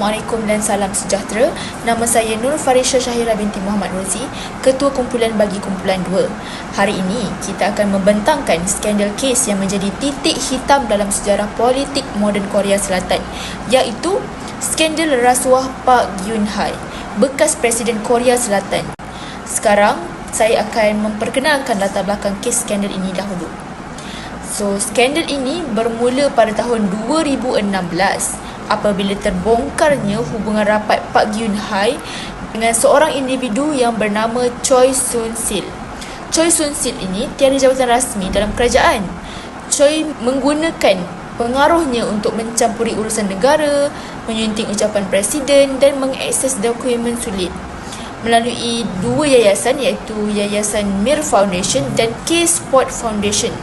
Assalamualaikum dan salam sejahtera. Nama saya Nur Farisha Syahira binti Muhammad Rozi, Ketua Kumpulan Bagi Kumpulan 2. Hari ini kita akan membentangkan skandal kes yang menjadi titik hitam dalam sejarah politik moden Korea Selatan, iaitu skandal rasuah Park Geun-hye, bekas Presiden Korea Selatan. Sekarang saya akan memperkenalkan latar belakang kes skandal ini dahulu. Skandal ini bermula pada tahun 2016 apabila terbongkarnya hubungan rapat Park Geun-hye dengan seorang individu yang bernama Choi Soon-sil. Choi Soon-sil ini tiada jabatan rasmi dalam kerajaan. Choi menggunakan pengaruhnya untuk mencampuri urusan negara, menyunting ucapan presiden dan mengakses dokumen sulit melalui dua yayasan, iaitu Yayasan Mir Foundation dan K-Sport Foundation.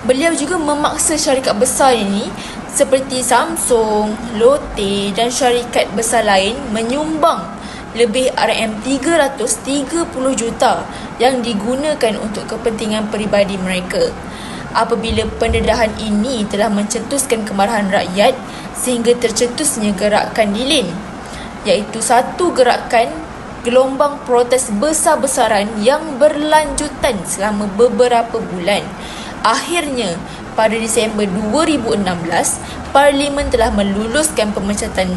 Beliau juga memaksa syarikat besar ini seperti Samsung, Lotte dan syarikat besar lain menyumbang lebih RM330 juta yang digunakan untuk kepentingan peribadi mereka. Apabila pendedahan ini telah mencetuskan kemarahan rakyat sehingga tercetusnya gerakan lilin, iaitu satu gerakan gelombang protes besar-besaran yang berlanjutan selama beberapa bulan. Akhirnya, pada Disember 2016, Parlimen telah meluluskan pemecatan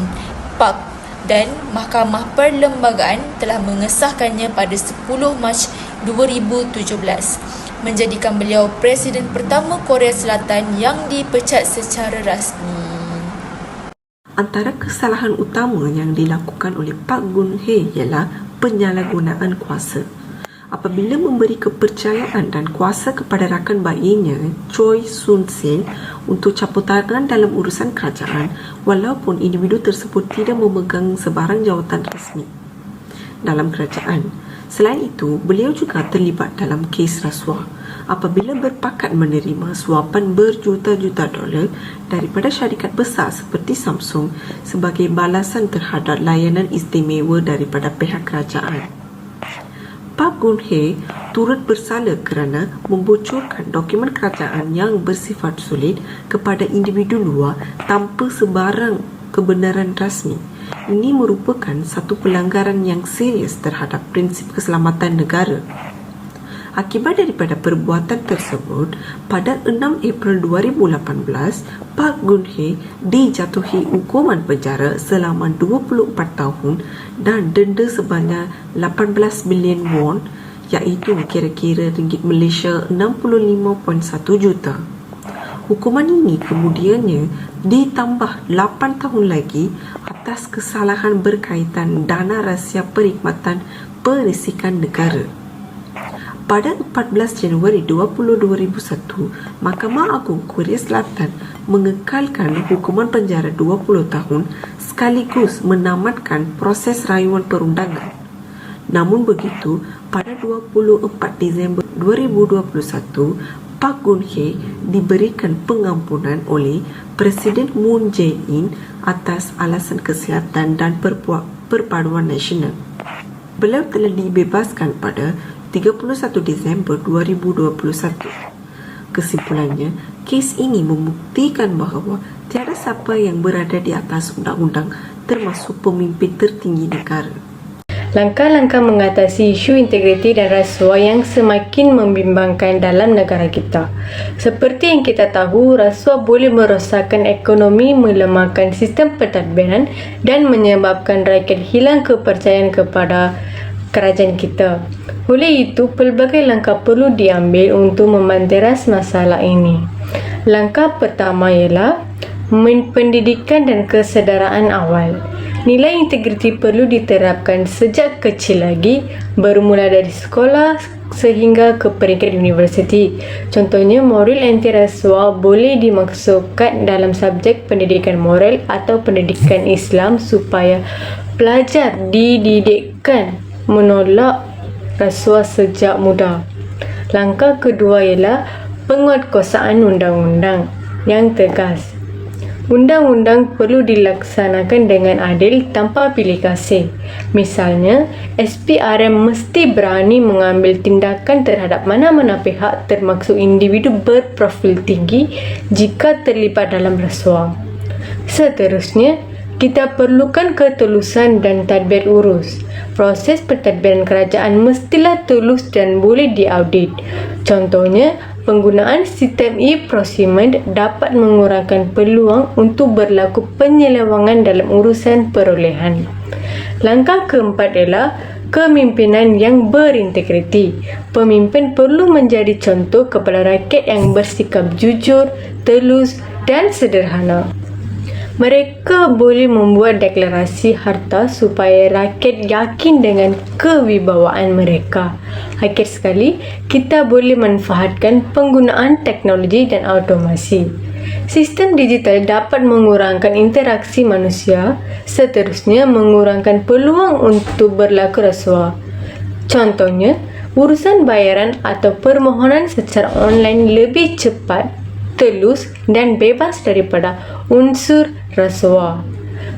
Park dan Mahkamah Perlembagaan telah mengesahkannya pada 10 Mac 2017, menjadikan beliau Presiden pertama Korea Selatan yang dipecat secara rasmi. Antara kesalahan utama yang dilakukan oleh Park Geun-hye ialah penyalahgunaan kuasa. Apabila memberi kepercayaan dan kuasa kepada rakan baiknya, Choi Soon-sil, untuk campur tangan dalam urusan kerajaan, walaupun individu tersebut tidak memegang sebarang jawatan rasmi dalam kerajaan. Selain itu, beliau juga terlibat dalam kes rasuah apabila berpakat menerima suapan berjuta-juta dolar daripada syarikat besar seperti Samsung sebagai balasan terhadap layanan istimewa daripada pihak kerajaan. Park Geun-hye turut bersalah kerana membocorkan dokumen kerajaan yang bersifat sulit kepada individu luar tanpa sebarang kebenaran rasmi. Ini merupakan satu pelanggaran yang serius terhadap prinsip keselamatan negara. Akibat daripada perbuatan tersebut, pada 6 April 2018, Park Geun-hye dijatuhi hukuman penjara selama 24 tahun dan denda sebanyak 18 bilion won, iaitu kira-kira ringgit Malaysia 65.1 juta. Hukuman ini kemudiannya ditambah 8 tahun lagi atas kesalahan berkaitan dana rahsia perkhidmatan perisikan negara. Pada 14 Januari 2021, Mahkamah Agung Korea Selatan mengekalkan hukuman penjara 20 tahun sekaligus menamatkan proses rayuan perundangan. Namun begitu, pada 24 Disember 2021, Park Geun-hye diberikan pengampunan oleh Presiden Moon Jae-in atas alasan kesihatan dan perpaduan nasional. Beliau telah dibebaskan pada 31 Disember 2021. Kesimpulannya, kes ini membuktikan bahawa tiada siapa yang berada di atas undang-undang, termasuk pemimpin tertinggi negara. Langkah-langkah mengatasi isu integriti dan rasuah yang semakin membimbangkan dalam negara kita. Seperti yang kita tahu, rasuah boleh merosakkan ekonomi, melemahkan sistem pentadbiran dan menyebabkan rakyat hilang kepercayaan kepada kerajaan kita. Oleh itu, pelbagai langkah perlu diambil untuk membanteras masalah ini. Langkah pertama ialah pendidikan dan kesedaraan awal. Nilai integriti perlu diterapkan sejak kecil lagi, bermula dari sekolah sehingga ke peringkat universiti. Contohnya, moral anti rasuah boleh dimasukkan dalam subjek pendidikan moral atau pendidikan Islam supaya pelajar dididikkan menolak rasuah sejak muda. Langkah kedua ialah penguatkuasaan undang-undang yang tegas. Undang-undang perlu dilaksanakan dengan adil tanpa pilih kasih. Misalnya, SPRM mesti berani mengambil tindakan terhadap mana-mana pihak termasuk individu berprofil tinggi jika terlibat dalam rasuah. Seterusnya, kita perlukan ketulusan dan tadbir urus. Proses pentadbiran kerajaan mestilah tulus dan boleh diaudit. Contohnya, penggunaan sistem e-procurement dapat mengurangkan peluang untuk berlaku penyelewangan dalam urusan perolehan. Langkah keempat ialah kepimpinan yang berintegriti. Pemimpin perlu menjadi contoh kepada rakyat yang bersikap jujur, telus dan sederhana. Mereka boleh membuat deklarasi harta supaya rakyat yakin dengan kewibawaan mereka. Akhir sekali, kita boleh manfaatkan penggunaan teknologi dan automasi. Sistem digital dapat mengurangkan interaksi manusia, seterusnya mengurangkan peluang untuk berlaku rasuah. Contohnya, urusan bayaran atau permohonan secara online lebih cepat, telus dan bebas daripada unsur rasuah.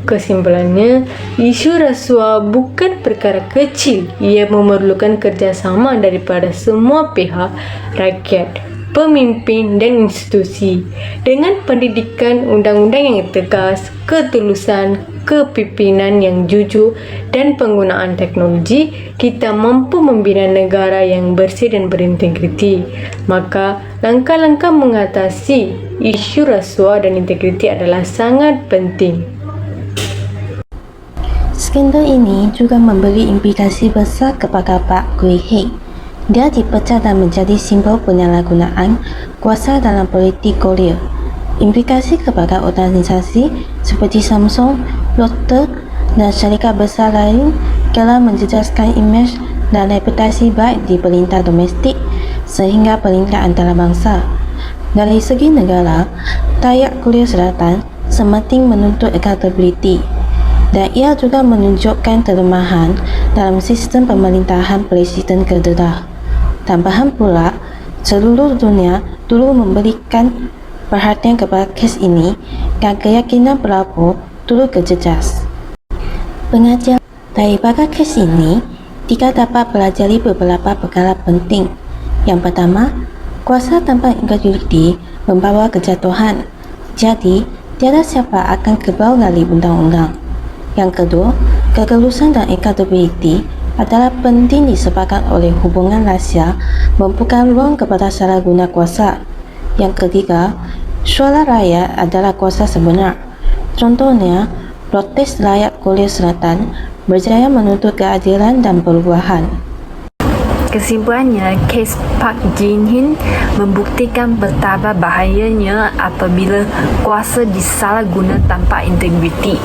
Kesimpulannya, isu rasuah bukan perkara kecil. Ia memerlukan kerjasama daripada semua pihak, rakyat, pemimpin dan institusi. Dengan pendidikan undang-undang yang tegas, ketulusan, kepimpinan yang jujur dan penggunaan teknologi, kita mampu membina negara yang bersih dan berintegriti. Maka, langkah-langkah mengatasi isu rasuah dan integriti adalah sangat penting. Skandal ini juga memberi implikasi besar kepada Pak Gui Hei. Dia dipecat dan menjadi simbol penyalahgunaan kuasa dalam politik Korea. Implikasi kepada organisasi seperti Samsung, Lotte dan syarikat besar lain telah menjejaskan imej dan reputasi baik di peringkat domestik sehingga peringkat antarabangsa. Dari segi negara, rakyat Korea Selatan semakin menuntut accountability dan ia juga menunjukkan kelemahan dalam sistem pemerintahan Presiden kedua. Tambahan pula, seluruh dunia dulu memberikan perhatian kepada kes ini dan keyakinan pelapor turut kejejas. Pengajar daripada kes ini, kita dapat pelajari beberapa perkara penting. Yang pertama, kuasa tanpa integriti membawa kejatuhan. Jadi, tiada siapa akan kebal dari undang-undang. Yang kedua, kegelusan dan accountability adalah penting disebabkan oleh hubungan rahsia membuka ruang kepada salah guna kuasa. Yang ketiga, suara rakyat adalah kuasa sebenar. Contohnya, protes rakyat Korea Selatan berjaya menuntut keadilan dan perubahan. Kesimpulannya, kes Park Jin-hin membuktikan betapa bahayanya apabila kuasa disalahguna tanpa integriti.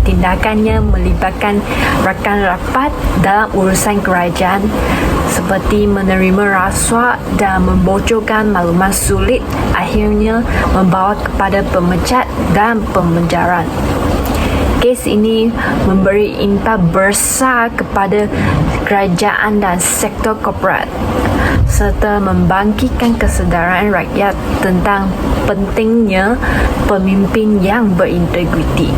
Tindakannya melibatkan rakan rapat dalam urusan kerajaan seperti menerima rasuah dan membocorkan maklumat sulit, akhirnya membawa kepada pemecat dan pemenjaraan. Kes ini memberi impak besar kepada kerajaan dan sektor korporat serta membangkitkan kesedaran rakyat tentang pentingnya pemimpin yang berintegriti.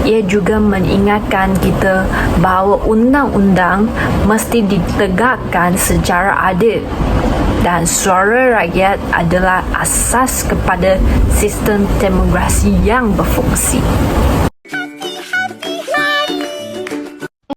Ia juga mengingatkan kita bahawa undang-undang mesti ditegakkan secara adil dan suara rakyat adalah asas kepada sistem demokrasi yang berfungsi.